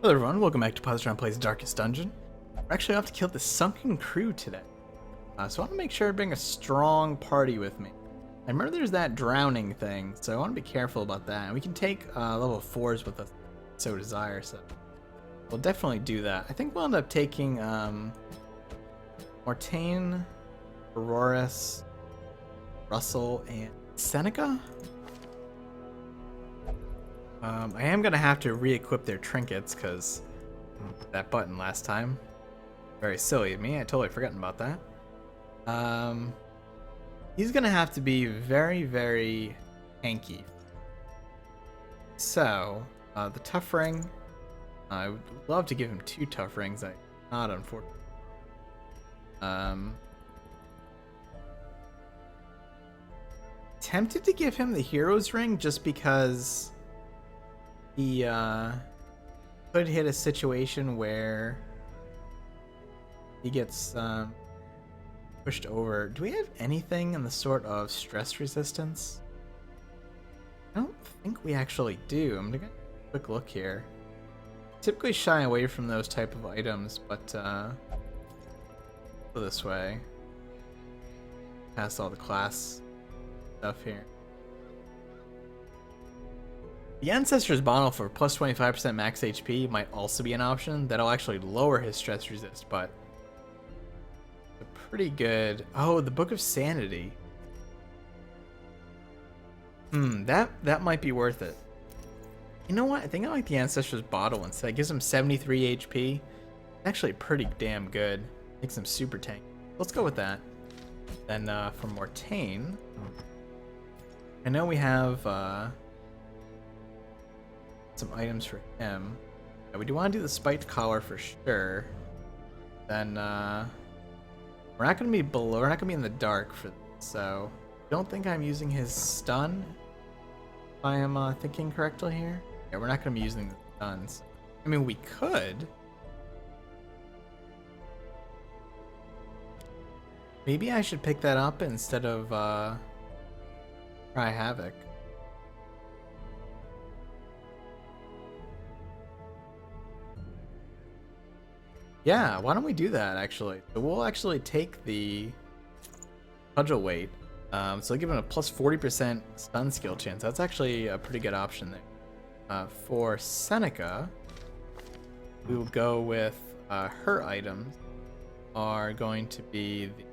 Hello everyone, welcome back to Positron Plays Darkest Dungeon. We're actually off to kill the Sunken crew today. So I want to make sure I bring a strong party with me. I remember there's that drowning thing, so I want to be careful about that. And we can take level 4s with us, so desire, so we'll definitely do that. I think we'll end up taking Mortain, Auroras, Russell, and Seneca. I am going to have to re-equip their trinkets because that button last time. Very silly of me. I totally forgotten about that. He's going to have to be very, very tanky. So, the tough ring. I would love to give him 2 tough rings. Not unfortunately. Tempted to give him the hero's ring just because he could hit a situation where he gets pushed over. Do we have anything in the sort of stress resistance? I don't think we actually do. I'm gonna get a quick look here. Typically shy away from those type of items, but go this way. Past all the class stuff here. The Ancestor's Bottle for plus 25% max HP might also be an option. That'll actually lower his stress resist, but pretty good. Oh, the Book of Sanity. That might be worth it. You know what? I think I like the Ancestor's Bottle instead. It gives him 73 HP. Actually pretty damn good. Makes him super tank. Let's go with that. Then for Mortain, I know we have some items for him. Yeah, we do want to do the spiked collar for sure. Then we're not gonna be below. We're not gonna be in the dark for this, so don't think I'm using his stun. If I am thinking correctly here. Yeah, we're not gonna be using the stuns. I mean, we could. Maybe I should pick that up instead of Cry Havoc. Yeah, why don't we do that, actually? So we'll actually take the Cudgel Weight. So give him a plus 40% stun skill chance. That's actually a pretty good option there. For Seneca, we will go with her items are going to be the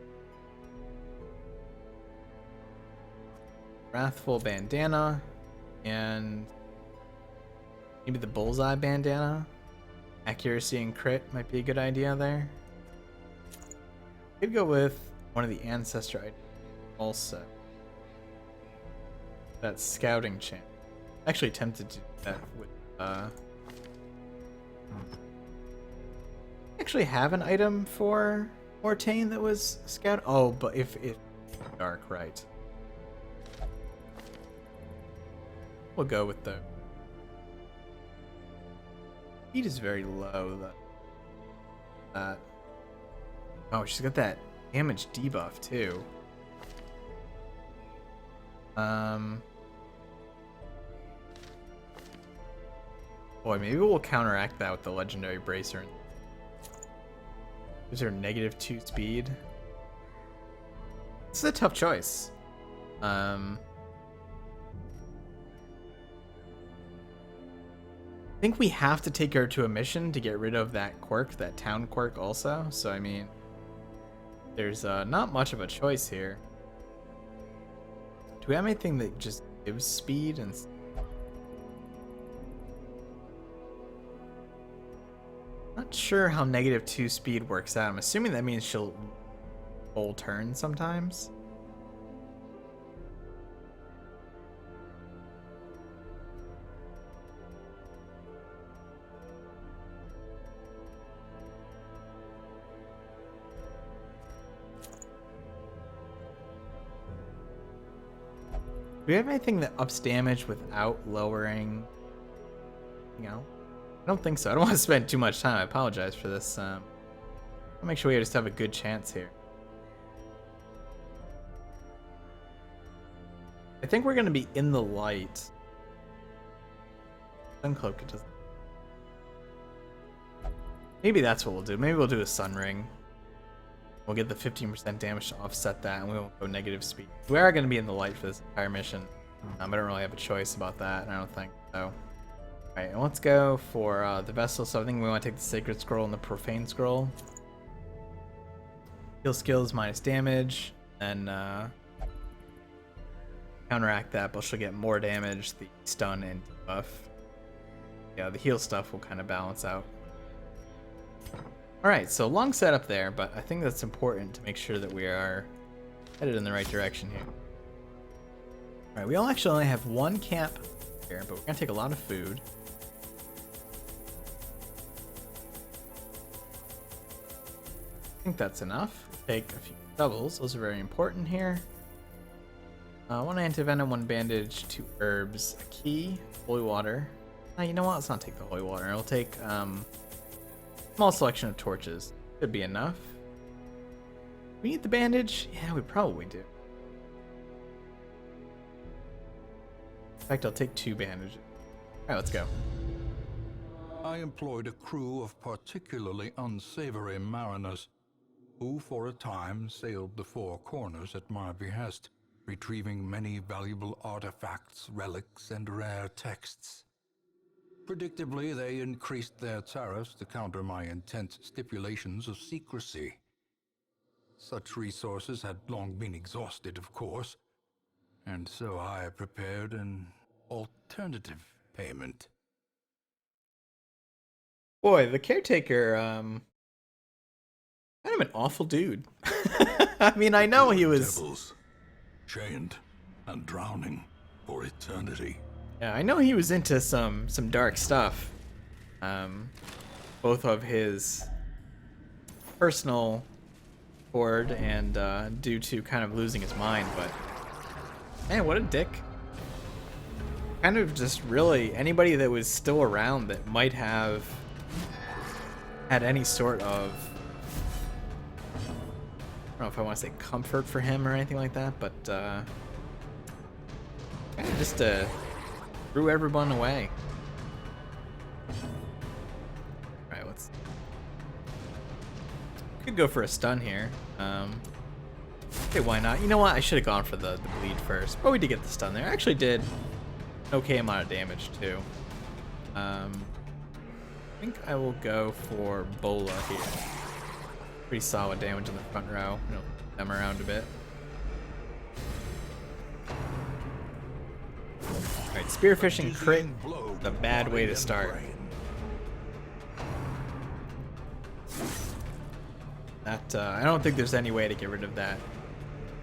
Wrathful Bandana and maybe the Bullseye Bandana. Accuracy and crit might be a good idea there. Could go with one of the Ancestor items also. That Scouting chance. Actually tempted to do that with actually have an item for Mortain that was Scout. Oh, but if dark, right. We'll go with the speed is very low. Oh, she's got that damage debuff too. Boy, maybe we'll counteract that with the legendary bracer. Gives her -2 speed. This is a tough choice. I think we have to take her to a mission to get rid of that quirk, that town quirk also. So, I mean, there's not much of a choice here. Do we have anything that just gives speed? And not sure how -2 speed works out. I'm assuming that means she'll full turn sometimes. Do we have anything that ups damage without lowering? You know, I don't think so. I don't want to spend too much time. I apologize for this. I'll make sure we just have a good chance here. I think we're going to be in the light. Uncloak it doesn't. Maybe that's what we'll do. Maybe we'll do a sun ring. We'll get the 15% damage to offset that, and we won't go negative speed. We are going to be in the light for this entire mission. I don't really have a choice about that, I don't think so. Alright, and let's go for the vessel. So I think we want to take the Sacred Scroll and the Profane Scroll. Heal skills minus damage, and counteract that, but she'll get more damage, the stun and debuff. Yeah, the heal stuff will kind of balance out. Alright, so long setup there, but I think that's important to make sure that we are headed in the right direction here. Alright, we all actually only have one camp here, but we're going to take a lot of food. I think that's enough. Take a few doubles, those are very important here. One antivenom, one bandage, 2 herbs, a key, holy water. You know what? Let's not take the holy water. We'll take small selection of torches. Could be enough. We need the bandage? Yeah, we probably do. In fact, I'll take 2 bandages. Alright, let's go. I employed a crew of particularly unsavory mariners, who for a time sailed the 4 corners at my behest, retrieving many valuable artifacts, relics, and rare texts. Predictably, they increased their tariffs to counter my intense stipulations of secrecy. Such resources had long been exhausted, of course, and so I prepared an alternative payment. Boy, the caretaker, kind of an awful dude. I mean, I know he was... Devils, chained and drowning for eternity. Yeah, I know he was into some dark stuff. Both of his personal hoard and due to kind of losing his mind, but man, what a dick. Kind of just really anybody that was still around that might have had any sort of, I don't know if I want to say comfort for him or anything like that, but kind of just threw everyone away. Alright, let's... Could go for a stun here. Okay, why not? You know what? I should have gone for the bleed first, but we did get the stun there. I actually did an okay amount of damage too. I think I will go for Bola here. Pretty solid damage in the front row. You know, them around a bit. Alright, spearfishing crit, the bad way to start. That, I don't think there's any way to get rid of that.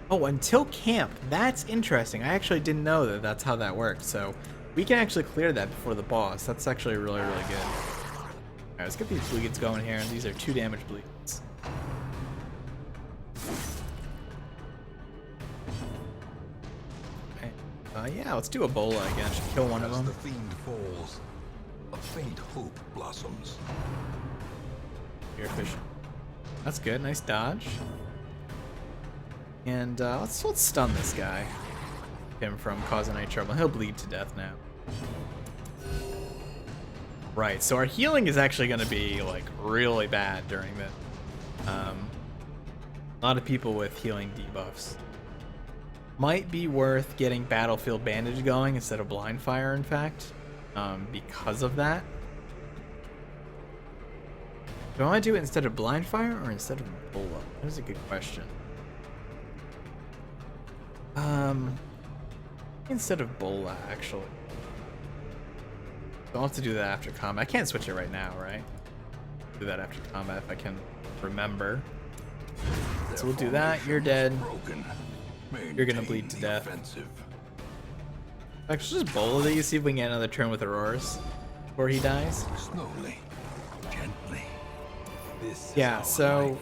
Oh, until camp. That's interesting. I actually didn't know that that's how that worked. So we can actually clear that before the boss. That's actually really, really good. Alright, let's get these bleeds going here. These are 2 damage bleeds. Yeah, let's do Ebola again. Should kill one of them. As the fiend falls, a faint hope blossoms. Spearfish. That's good. Nice dodge. And let's stun this guy. Him from causing any trouble. He'll bleed to death now. Right. So our healing is actually going to be like really bad during this. A lot of people with healing debuffs. Might be worth getting Battlefield Bandage going instead of Blind Fire, in fact, because of that. Do I want to do it instead of Blind Fire or instead of Ebola? That is a good question. Instead of Bola, actually. So I'll have to do that after combat. I can't switch it right now, right? Do that after combat if I can remember. So we'll do that. You're dead. You're gonna bleed to death. Actually, just Bola that you see if we can get another turn with Auroras before he dies. Slowly, gently. This yeah, so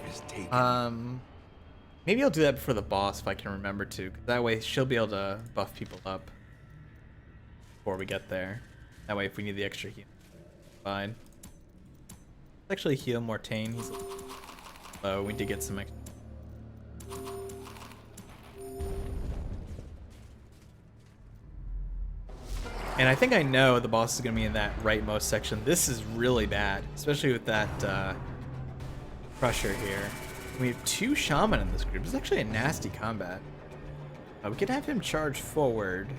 maybe I'll do that before the boss if I can remember to. That way she'll be able to buff people up before we get there. That way if we need the extra heal, fine. Let's actually heal Mortain. He's low. We did get some extra. And I think I know the boss is going to be in that rightmost section. This is really bad, especially with that Crusher here. We have 2 Shaman in this group. It's actually a nasty combat. We could have him charge forward.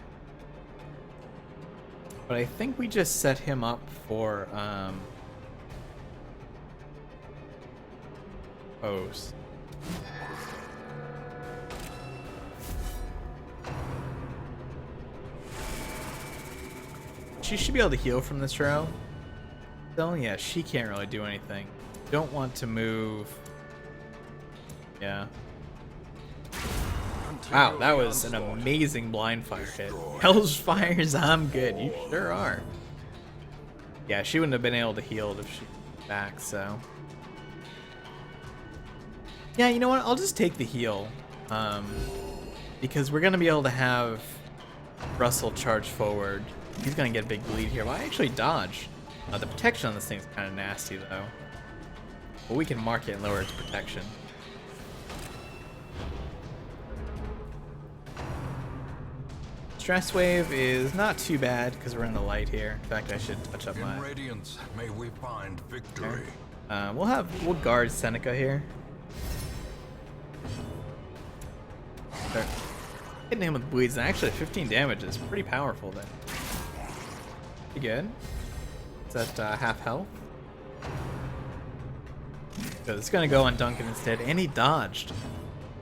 But I think we just set him up for post. She should be able to heal from this row. Still, yeah, she can't really do anything. Don't want to move. Yeah. Wow, that was an amazing blind fire hit. Hell's fires, I'm good. You sure are. Yeah, she wouldn't have been able to heal if she was back, so. Yeah, you know what? I'll just take the heal. Because we're going to be able to have Russell charge forward. He's going to get a big bleed here. Well, I actually dodged. The protection on this thing is kind of nasty, though. But we can mark it and lower its protection. Stress wave is not too bad because we're in the light here. In fact, I should touch up my. In Radiance, may we find victory. We'll guard Seneca here. Start hitting him with bleeds, and actually 15 damage is pretty powerful then. Pretty good. It's at half health. So it's gonna go on Duncan instead, and he dodged.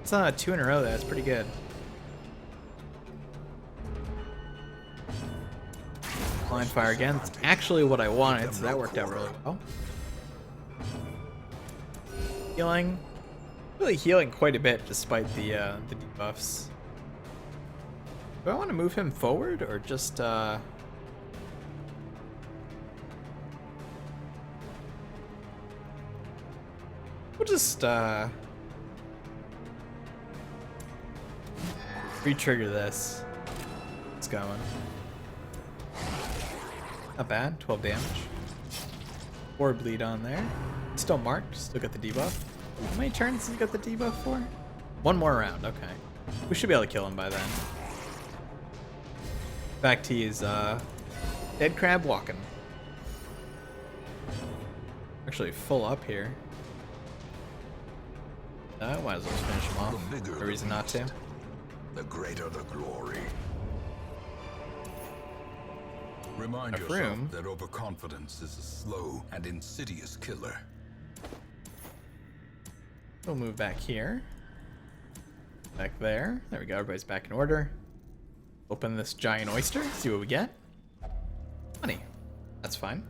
It's 2 in a row. That's pretty good. Blind fire again. It's actually what I wanted, so that worked out really well. Healing. Really healing quite a bit despite the debuffs. Do I want to move him forward or just we'll just re-trigger this. It's going. Not bad, 12 damage. 4 bleed on there. Still marked, still got the debuff. How many turns has he got the debuff for? 1 more round, okay. We should be able to kill him by then. In fact, he is dead crab walking. Actually full up here. Might as well just finish him off. No reason not to. The greater the glory. Remind Enough yourself room. that overconfidence is a slow and insidious killer. We'll move back here. Back there. There we go. Everybody's back in order. Open this giant oyster. See what we get. Money. That's fine.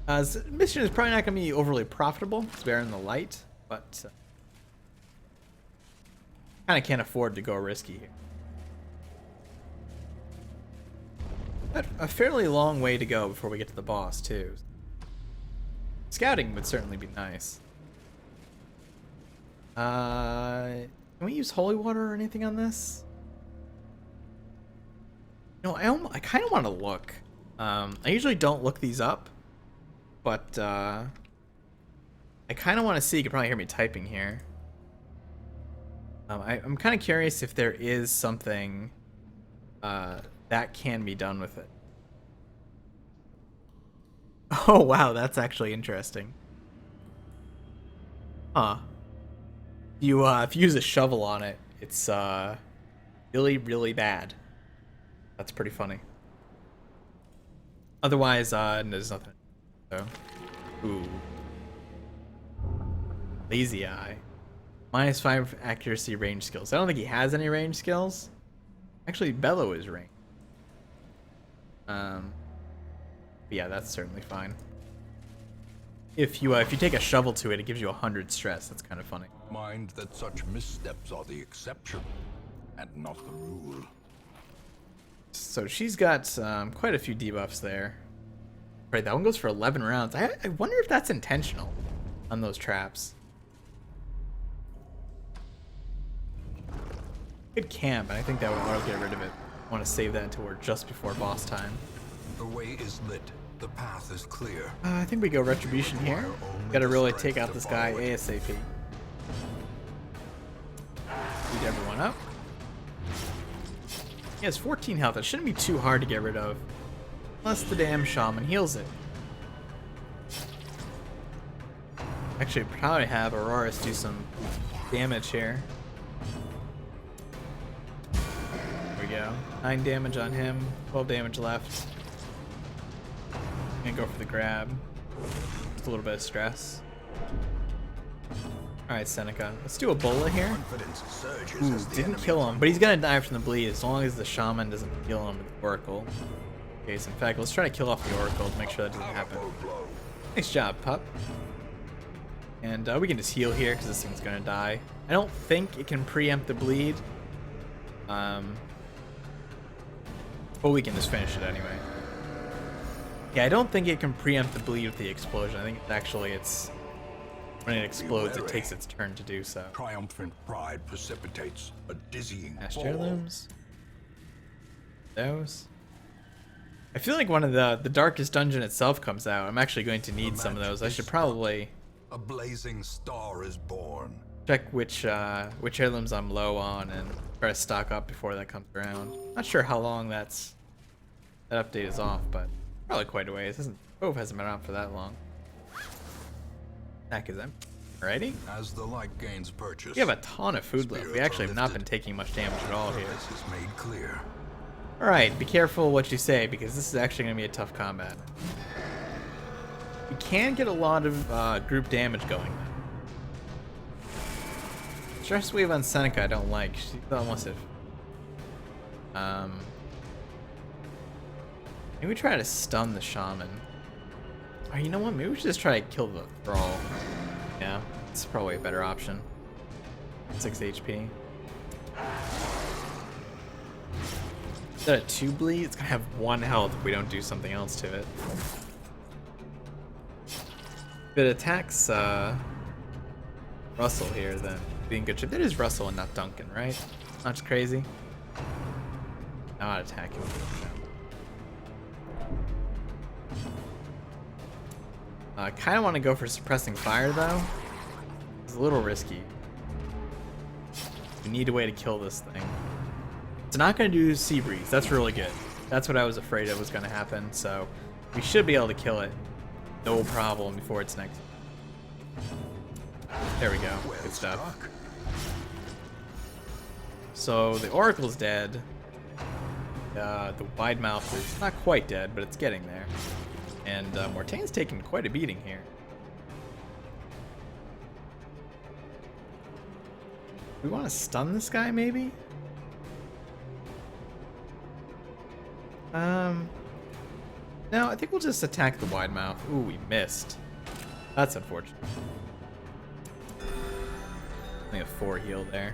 This mission is probably not going to be overly profitable because we are in the light, but kind of can't afford to go risky here. But a fairly long way to go before we get to the boss, too. Scouting would certainly be nice. Can we use holy water or anything on this? No, I kind of want to look. I usually don't look these up, but I kind of want to see. You can probably hear me typing here. I'm kind of curious if there is something that can be done with it. Oh wow, that's actually interesting. Huh. If you use a shovel on it, it's really, really bad. That's pretty funny. Otherwise, there's nothing. So, ooh, lazy eye. -5 accuracy range skills. I don't think he has any range skills. Actually, bellow is range. But yeah, that's certainly fine. If you take a shovel to it, it gives you 100 stress. That's kind of funny. Mind that such missteps are the exception and not the rule. So she's got quite a few debuffs there. Right, that one goes for 11 rounds. I wonder if that's intentional on those traps. Good camp, and I think that would auto get rid of it. I want to save that until we're just before boss time. The way is lit. The path is clear. I think we go Retribution here. Gotta really take out this guy ASAP. Beat everyone up. He has 14 health. It shouldn't be too hard to get rid of. Unless the damn shaman heals it. Actually, probably have Aurora's do some damage here. There we go. 9 damage on him. 12 damage left. Gonna go for the grab. Just a little bit of stress. Alright, Seneca. Let's do a Bola here. Ooh, didn't kill him, but he's gonna die from the bleed as long as the shaman doesn't kill him with the Oracle. Okay, so in fact, let's try to kill off the Oracle to make sure that doesn't happen. Nice job, pup. And we can just heal here because this thing's gonna die. I don't think it can preempt the bleed. But we can just finish it anyway. Yeah, I don't think it can preempt the bleed with the explosion. I think it's when it explodes, it takes its turn to do so. Triumphant pride precipitates a dizzying Astro fall. looms. Those. I feel like one of the darkest dungeon itself comes out. I'm actually going to need some of those. I should probably A blazing star is born. check which heirlooms I'm low on and try to stock up before that comes around. Not sure how long that update is off, but probably quite a ways. Cove hasn't been out for that long. Attack is empty. Alrighty. As the light gains purchase, We have a ton of food left. We actually have not been taking much damage at all here. this is made clear. Alright, be careful what you say because this is actually going to be a tough combat. We can get a lot of group damage going. Stress wave on Seneca I don't like. She's almost if maybe we try to stun the shaman. Oh, you know what? Maybe we should just try to kill the thrall. Yeah, it's probably a better option. 6 HP. Is that a 2 bleed? It's gonna have 1 health if we don't do something else to it. If it attacks Russell here, then being good shape. That is Russell and not Duncan, right? Not just crazy. Not attack him. I kind of want to go for suppressing fire though. It's a little risky. We need a way to kill this thing. It's not going to do Sea Breeze. That's really good. That's what I was afraid of was going to happen. So we should be able to kill it. No problem before it's next. There we go. Good stuff. So the Oracle's dead. The Wide Mouth is not quite dead, but it's getting there. And Mortaine's taking quite a beating here. We want to stun this guy, maybe? No, I think we'll just attack the Wide Mouth. Ooh, we missed. That's unfortunate. Only a 4 heal there.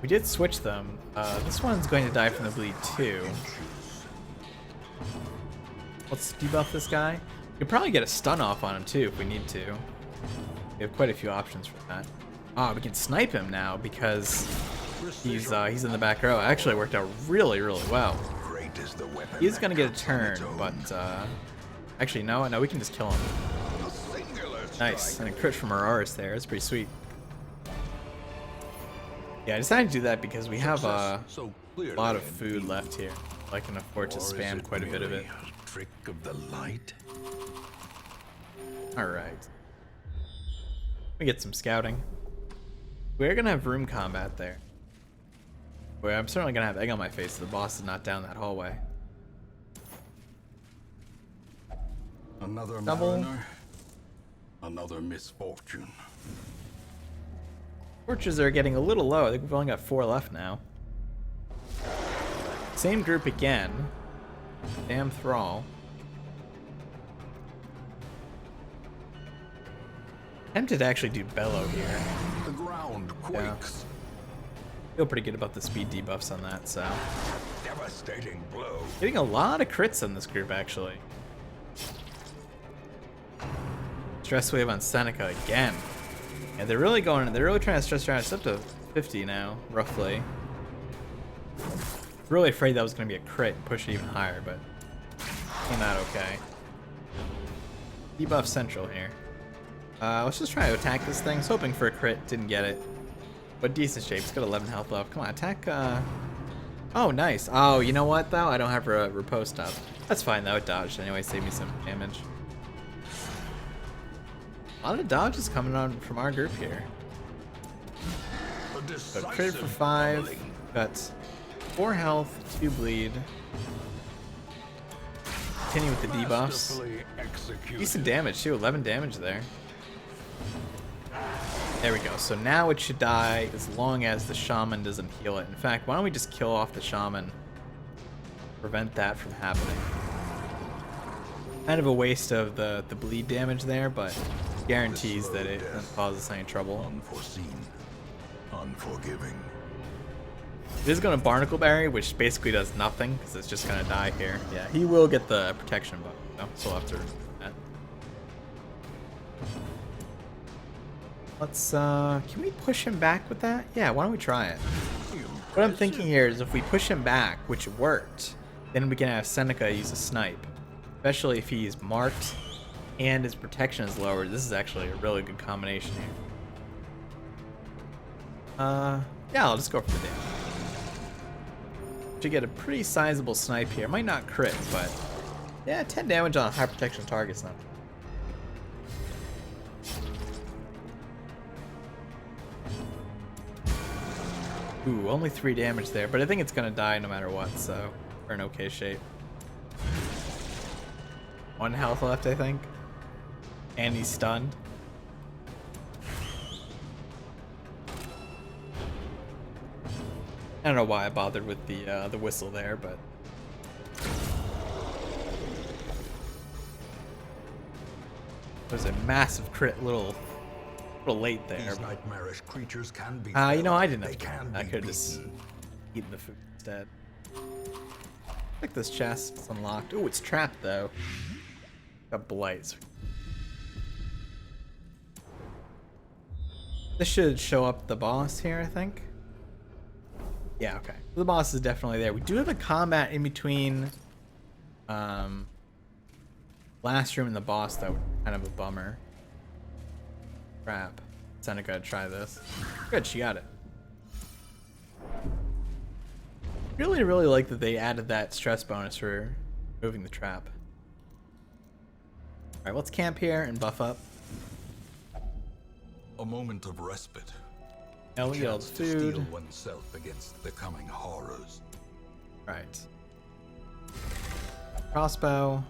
We did switch them. This one's going to die from the bleed too. Let's debuff this guy. We could probably get a stun off on him too if we need to. We have quite a few options for that. Ah, we can snipe him now because he's in the back row. It actually worked out really, really well. He's gonna get a turn, but actually no, we can just kill him. Nice, and a crit from Aurora's there. That's pretty sweet. Yeah, I decided to do that because we have a lot of food left here. I can afford to spam quite a bit of it. Trick of the light. All right. We get some scouting. We're gonna have room combat there. Wait, I'm certainly gonna have egg on my face. The boss is not down that hallway. Another Double. mariner, another misfortune. Torches are getting a little low. I think we've only got 4 left now. Same group again. Damn thrall. Tempted to actually do bellow here. The ground quakes. Feel pretty good about the speed debuffs on that, so. Devastating blow. Getting a lot of crits in this group, actually. Stress wave on Seneca again. Yeah, they're really trying to stress around. It's up to 50 now, roughly. Really afraid that was going to be a crit and push it even higher, but came out okay. Debuff central here. Let's just try to attack this thing. I was hoping for a crit, didn't get it. But decent shape. It's got 11 health left. Come on, attack. Oh, nice. Oh, you know what, though? I don't have a riposte up. That's fine, though. It dodged anyway. Save me some damage. A lot of dodges coming on from our group here. So crit for 5. Got 4 health, 2 bleed. Continue with the debuffs. Decent damage, too. 11 damage there. There we go. So now it should die as long as the shaman doesn't heal it. In fact, why don't we just kill off the shaman? Prevent that from happening. Kind of a waste of the bleed damage there, but guarantees that it doesn't cause us any trouble. Unforeseen, unforgiving. It is going to Barnacle Berry, which basically does nothing because it's just going to die here. Yeah, he will get the protection buff, though, so we'll have to remove that. Let's, can we push him back with that? Yeah, why don't we try it? What I'm thinking here is if we push him back, which worked, then we can have Seneca use a snipe. Especially if he's marked and his protection is lowered. This is actually a really good combination here. Yeah, I'll just go for the damage. Should get a pretty sizable snipe here. Might not crit, but yeah, 10 damage on a high protection target's not. Ooh, only 3 damage there, but I think it's gonna die no matter what, so we're in okay shape. 1 health left, I think. And he's stunned. I don't know why I bothered with the whistle there, but there's a massive crit, little late there. These nightmarish creatures can be. You know, I didn't have to. I could have just eaten the food instead. Like this chest, it's unlocked. Oh, it's trapped though. Got blights. This should show up the boss here, I think. Yeah, okay. The boss is definitely there. We do have a combat in between last room and the boss, though. Kind of a bummer. Crap. Seneca, try this. Good, she got it. Really, really like that they added that stress bonus for moving the trap. Alright, let's camp here and buff up. A moment of respite. Now we get all the Chance to steel food. oneself against the coming horrors. Right. Crossbow.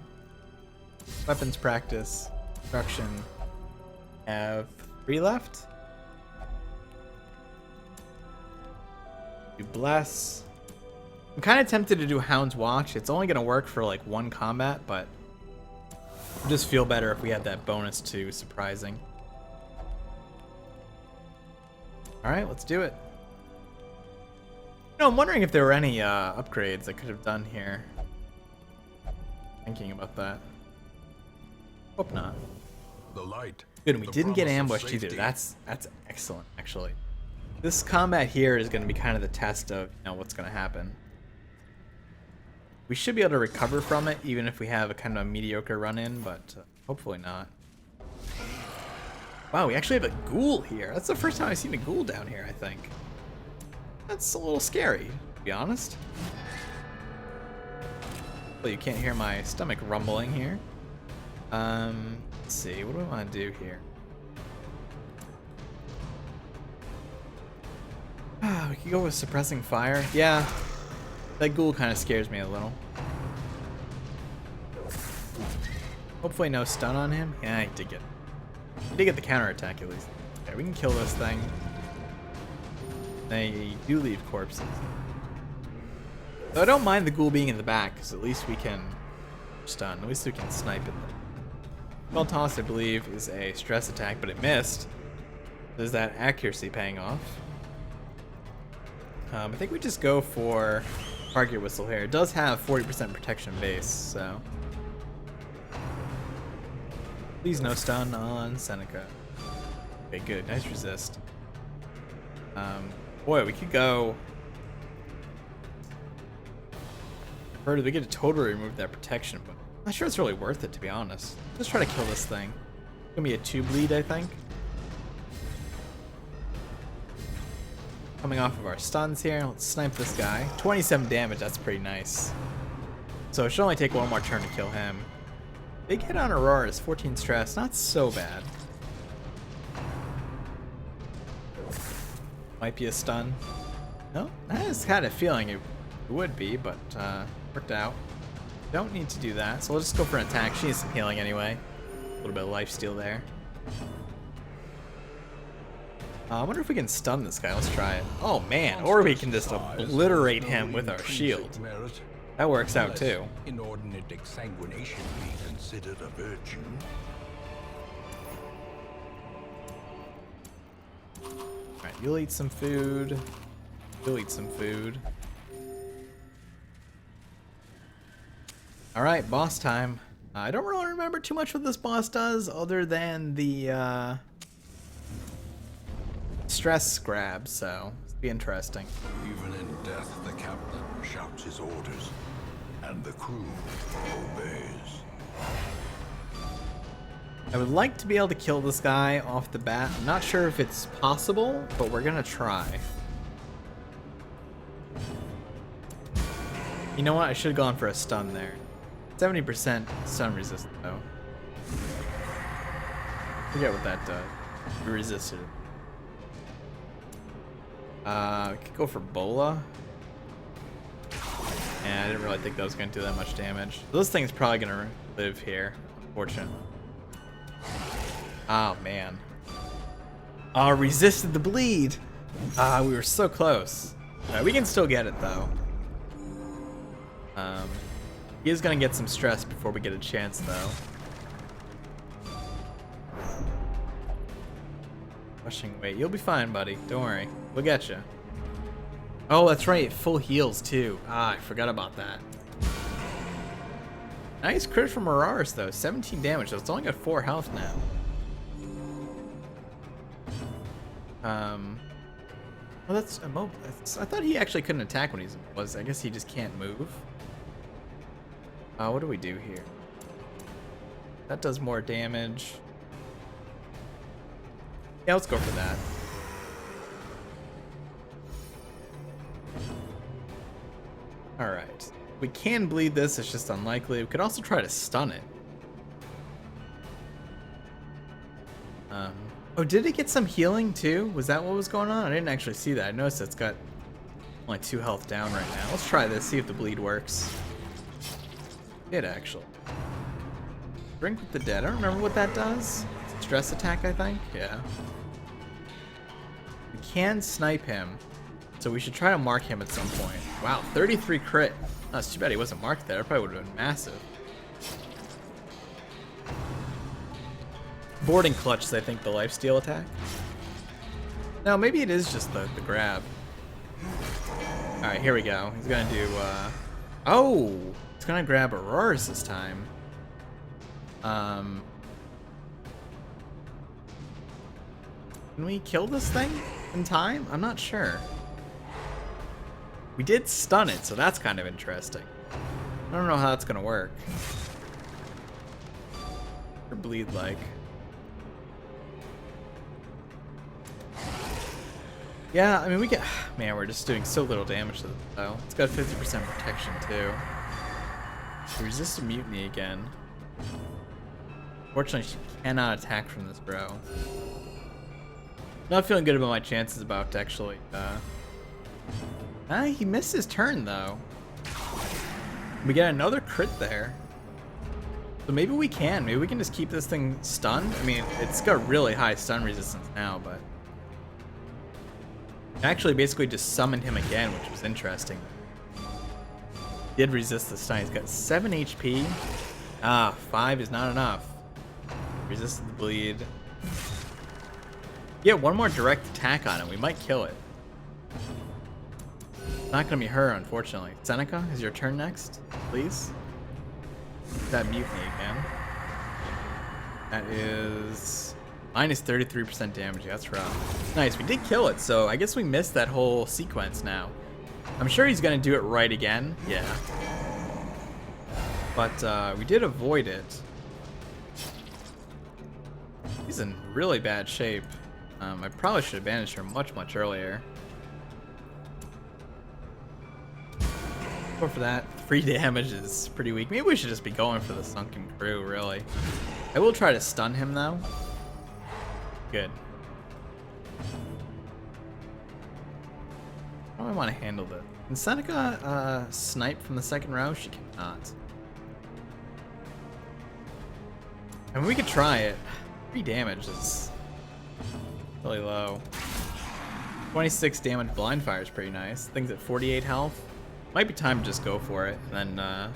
Weapons practice. Destruction. Have 3 left. Do bless. I'm kind of tempted to do Hound's Watch. It's only going to work for like 1 combat, but I just feel better if we had that bonus to surprising. Alright, let's do it. I'm wondering if there were any upgrades I could have done here. Thinking about that. Hope not. The light. Good, and we the didn't get promise of ambushed either. safety. That's excellent, actually. This combat here is going to be kind of the test of, what's going to happen. We should be able to recover from it, even if we have a kind of a mediocre run-in, but hopefully not. Wow, we actually have a ghoul here. That's the first time I've seen a ghoul down here, I think. That's a little scary, to be honest. Well, you can't hear my stomach rumbling here. Let's see, what do I want to do here? We could go with suppressing fire. Yeah, that ghoul kind of scares me a little. Hopefully no stun on him. Yeah, he did get the counterattack at least. Okay, we can kill this thing. They do leave corpses. So I don't mind the ghoul being in the back, because at least we can stun. At least we can snipe it. Well toss, I believe, is a stress attack, but it missed. There's that accuracy paying off. I think we just go for target whistle here. It does have 40% protection base, so. Please no stun on Seneca. Okay, good. Nice resist. Boy, we could go. Further, we get to totally remove that protection, but I'm not sure it's really worth it, to be honest. Let's try to kill this thing. Gonna be a 2 bleed, I think. Coming off of our stuns here. Let's snipe this guy. 27 damage, that's pretty nice. So it should only take one more turn to kill him. Big hit on Aurora's, 14 stress, not so bad. Might be a stun. No, I just had a feeling it would be, but worked out. Don't need to do that, so we'll just go for an attack. She needs some healing anyway. A little bit of lifesteal there. I wonder if we can stun this guy. Let's try it. Oh man, or we can just obliterate him with our shield. That works out too. Inordinate exsanguination be considered a virtue. Alright, you'll eat some food. You'll eat some food. Alright, boss time. I don't really remember too much what this boss does other than the stress grab, so it'll be interesting. Even in death, the captain shouts his orders, and the crew obeys. I would like to be able to kill this guy off the bat. I'm not sure if it's possible, but we're gonna try. You know what? I should have gone for a stun there. 70% stun resist though. Forget what that does. We resisted it. We could go for Bola. Yeah, I didn't really think that was going to do that much damage. This thing's probably going to live here, unfortunately. Oh, man. Oh, resisted the bleed. We were so close. Right, we can still get it, though. He is going to get some stress before we get a chance, though. Rushing weight. You'll be fine, buddy. Don't worry. We'll get you. Oh, that's right. Full heals, too. I forgot about that. Nice crit from Mararis, though. 17 damage. So it's only got 4 health now. Well, that's immobile. I thought he actually couldn't attack when he was. I guess he just can't move. What do we do here? That does more damage. Yeah, let's go for that. Alright. We can bleed this, it's just unlikely. We could also try to stun it. Oh, did it get some healing too? Was that what was going on? I didn't actually see that. I noticed it's got only 2 health down right now. Let's try this, see if the bleed works. It actually. Drink with the dead. I don't remember what that does. Stress attack, I think? Yeah. We can snipe him, so we should try to mark him at some point. Wow, 33 crit. Oh, it's too bad he wasn't marked there. It probably would have been massive. Boarding clutches, I think, the lifesteal attack. No, maybe it is just the grab. Alright, here we go. He's gonna do, oh! He's gonna grab Aurora's this time. Can we kill this thing in time? I'm not sure. We did stun it, so that's kind of interesting. I don't know how that's gonna work. Or bleed like. Yeah, I mean, we get. Man, we're just doing so little damage to it, though. It's got 50% protection, too. We resist a mutiny again. Fortunately, she cannot attack from this bro. Not feeling good about my chances about actually. He missed his turn, though. We get another crit there. So maybe we can. Maybe we can just keep this thing stunned. I mean, it's got really high stun resistance now, but. Actually basically just summoned him again, which was interesting. Did resist the stun. He's got 7 HP. 5 is not enough. Resisted the bleed. Yeah, one more direct attack on him. We might kill it. Not gonna be her, unfortunately. Seneca, is your turn next, please? That mutiny again. That is minus 33% damage. That's rough. Nice, we did kill it, so I guess we missed that whole sequence now. I'm sure he's gonna do it right again. Yeah. But we did avoid it. He's in really bad shape. I probably should have banished her much earlier. Go for that. Free damage is pretty weak. Maybe we should just be going for the Sunken Crew, really. I will try to stun him, though. Good. How do I want to handle this? Can Seneca snipe from the second row? She cannot. And we could try it. 3 damage is really low. 26 damage blind fire is pretty nice. Things at 48 health. Might be time to just go for it and then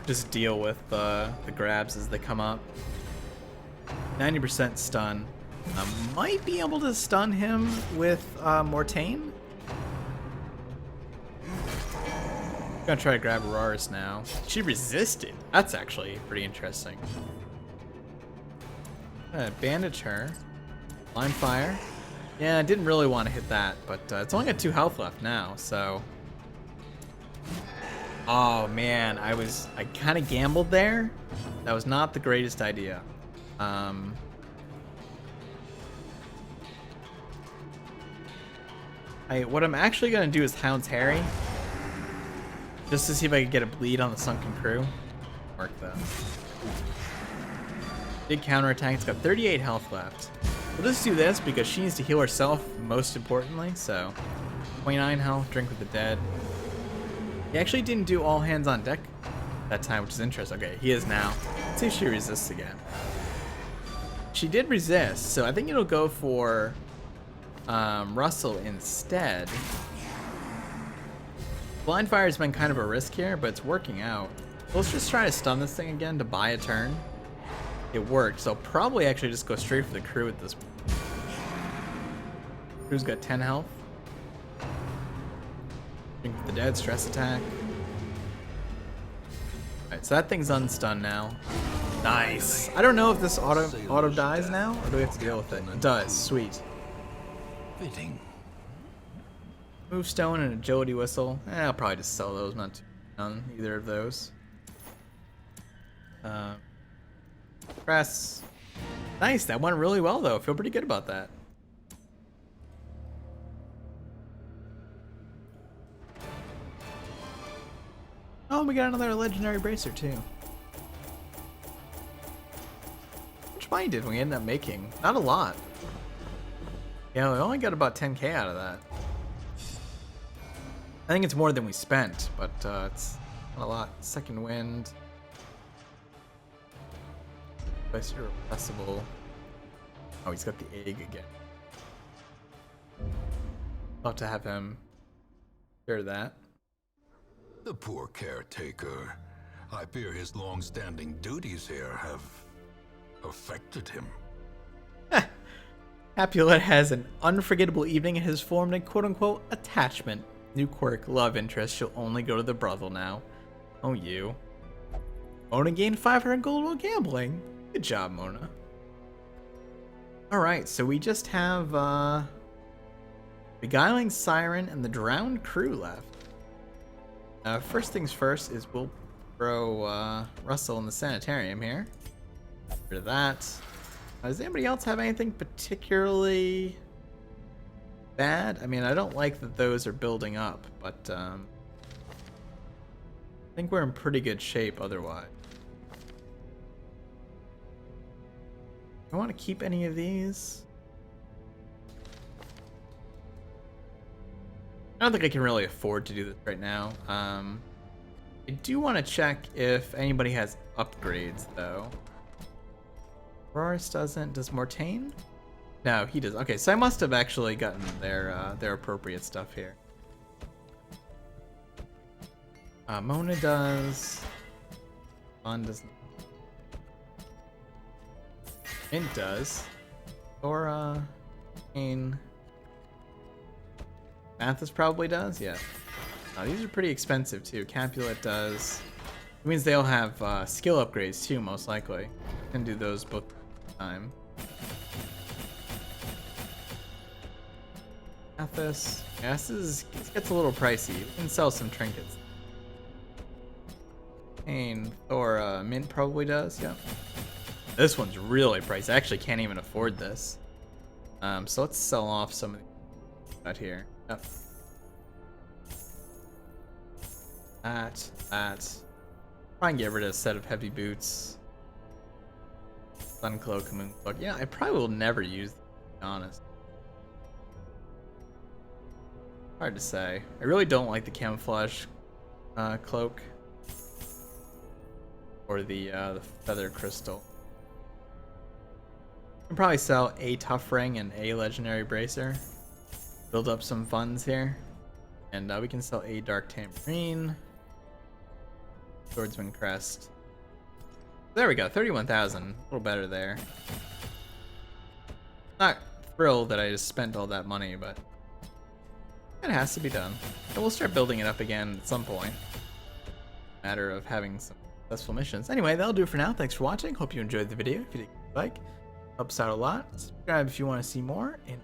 just deal with the grabs as they come up. 90% stun. Might be able to stun him with Mortain. Gonna try to grab Auroras now. She resisted. That's actually pretty interesting. Bandage her. Blind fire. Yeah, I didn't really want to hit that, but it's only got 2 health left now, so. Oh man, I kind of gambled there. That was not the greatest idea. What I'm actually gonna do is Hound's Harry. Just to see if I can get a bleed on the Sunken Crew. Work though. Big counterattack. It's got 38 health left. We'll just do this because she needs to heal herself most importantly. So 29 health, drink with the dead. He actually didn't do all hands on deck that time, which is interesting. Okay, he is now. Let's see if she resists again. She did resist, so I think it'll go for Russell instead. Blind fire has been kind of a risk here, but it's working out. Let's just try to stun this thing again to buy a turn. It worked, so I'll probably actually just go straight for the crew at this point. Crew's got 10 health. Drink with the dead, stress attack. Alright, so that thing's unstunned now. Nice. I don't know if this auto dies now, or do we have to deal with it? It does, sweet. Fitting. Move stone and agility whistle. I'll probably just sell those, not on either of those. Press. Nice, that went really well though. I feel pretty good about that. Oh, we got another legendary bracer too. How much money did we end up making? Not a lot. Yeah, we only got about 10k out of that. I think it's more than we spent, but it's not a lot. Second wind. Place irrepressible. Oh, he's got the egg again. I'll have to have him cure that. The poor caretaker. I fear his long-standing duties here have affected him. Capulet has an unforgettable evening and has formed a quote-unquote attachment. New quirk, love interest. She'll only go to the brothel now. Oh, you. Mona gained 500 gold while gambling. Good job, Mona. Alright, so we just have Beguiling Siren and the Drowned Crew left. First things first is we'll throw Russell in the sanitarium here. Get rid of that. Does anybody else have anything particularly bad? I mean, I don't like that those are building up, but I think we're in pretty good shape otherwise. Do I want to keep any of these? I don't think I can really afford to do this right now. I do want to check if anybody has upgrades, though. Roris doesn't. Does Mortain? No, he does. Okay, so I must have actually gotten their appropriate stuff here. Mona does. Vaughn does not. Mint does. Thora. Kane. Mathis probably does, yeah. These are pretty expensive too. Capulet does. It means they'll have skill upgrades too, most likely. Can do those both time. Mathis. Yeah, this gets a little pricey. We can sell some trinkets. Kane, Thora, Mint probably does, yep. This one's really pricey. I actually can't even afford this. So let's sell off some of the out here. Yep. That. Try and get rid of a set of heavy boots. Sun cloak, moon cloak. Yeah, I probably will never use them, to be honest. Hard to say. I really don't like the camouflage cloak. Or the feather crystal. I can probably sell a tough ring and a legendary bracer. Build up some funds here. And we can sell a dark tambourine. Swordsman crest. There we go, 31,000. A little better there. Not thrilled that I just spent all that money, but it has to be done. And we'll start building it up again at some point. Matter of having some successful missions. Anyway, that'll do it for now. Thanks for watching. Hope you enjoyed the video. If you did, like, helps out a lot. Subscribe if you want to see more. And